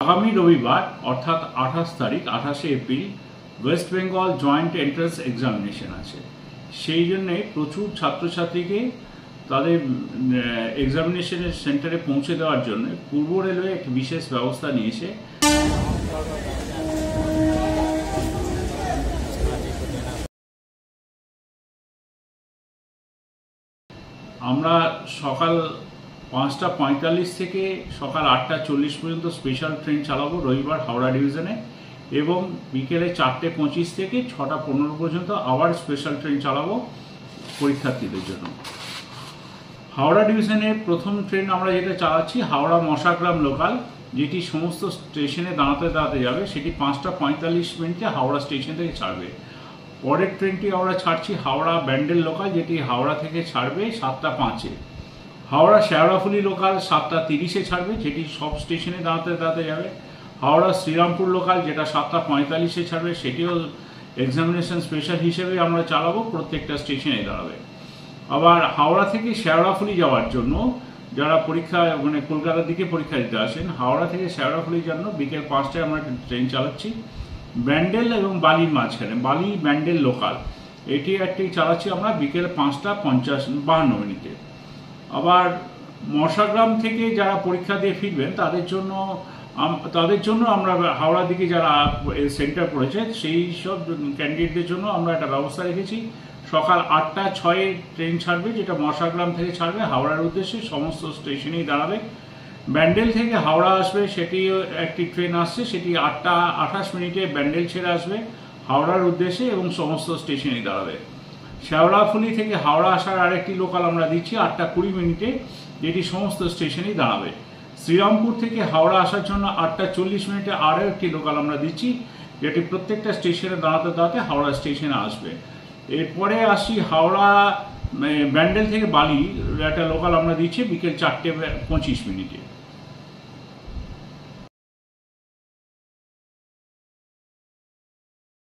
আগামী রবিবার অর্থাৎ 28 তারিখ 28শে April West Bengal joint entrance examination আছে। সেই জন্যে প্রচুর ছাত্রছাত্রীকে তাদের এক্সামিনেশনের সেন্টারে পৌঁছে দেওয়ার জন্য পূর্ব রেলওয়ে একটি বিশেষ ব্যবস্থা নিয়েছে। আমরা সকাল 5টা 45 থেকে সকাল 8টা 40 পর্যন্ত স্পেশাল ট্রেন চালাবো রবিবার হাওড়া ডিভিশনে, এবং বিকেলে 4টে 25 থেকে 6টা 15 পর্যন্ত আবার স্পেশাল ট্রেন চালাবো পরীক্ষার্থীদের জন্য। হাওড়া ডিভিশনে প্রথম ট্রেন আমরা যেটা চালাচ্ছি হাওড়া মশাগ্রাম লোকাল, যেটি সমস্ত স্টেশনে দাঁড়াতে দাঁড়াতে যাবে, সেটি 5টা 45 মিনিটে হাওড়া স্টেশন থেকে ছাড়বে। পরের ট্রেনটি আমরা ছাড়ছি হাওড়া ব্যান্ডেল লোকাল, যেটি হাওড়া থেকে ছাড়বে 7টা 5-এ। হাওড়া শেওড়াফুলি লোকাল 7টা 30-এ ছাড়বে, যেটি সব স্টেশনে দাঁড়াতে দাঁড়াতে যাবে। হাওড়া শ্রীরামপুর লোকাল যেটা 7টা 45-এ ছাড়বে, সেটিও এক্সামিনেশন স্পেশাল হিসেবে আমরা চালাবো, প্রত্যেকটা স্টেশনে দাঁড়াবে। আবার হাওড়া থেকে শেওড়াফুলি যাওয়ার জন্য যারা পরীক্ষা কলকাতার দিকে পরীক্ষা দিতে আসেন, হাওড়া থেকে শেওড়াফুলির জন্য বিকেল 5টায় আমরা ট্রেন চালাচ্ছি ব্যান্ডেল এবং বালির মাঝখানে, বালি ব্যান্ডেল লোকাল, এটি একটি চালাচ্ছি আমরা বিকেল 5টা 52 মিনিটে। আবার মশাগ্রাম থেকে যারা পরীক্ষা দিয়ে ফিরবেন তাদের জন্য আমরা হাওড়ার দিকে যারা সেন্টার পড়েছে সেই সব ক্যান্ডিডেটদের জন্য আমরা একটা ব্যবস্থা রেখেছি। সকাল 8টা 6-এ ট্রেন ছাড়বে, যেটা মশাগ্রাম থেকে ছাড়বে হাওড়ার উদ্দেশ্যে, সমস্ত স্টেশনেই দাঁড়াবে। ব্যান্ডেল থেকে হাওড়া আসবে, সেটিও একটি ট্রেন আসছে, সেটি 8টা 28 মিনিটে ব্যান্ডেল ছেড়ে আসবে হাওড়ার উদ্দেশ্যে এবং সমস্ত স্টেশনেই দাঁড়াবে। শেওড়াফুলি থেকে হাওড়া আসার আরেকটি লোকাল আমরা দিচ্ছি 8টা 20 মিনিটে, যেটি সমস্ত স্টেশনেই দাঁড়াবে। শ্রীরামপুর থেকে হাওড়া আসার জন্য 8টা 40 মিনিটে আরও একটি লোকাল আমরা দিচ্ছি, যেটি প্রত্যেকটা স্টেশনে দাঁড়াতে দাঁড়াতে হাওড়া স্টেশনে আসবে। এরপরে আসি হাওড়া ব্যান্ডেল থেকে বালি একটা লোকাল আমরা দিচ্ছি বিকেল 4টে 25 মিনিটে।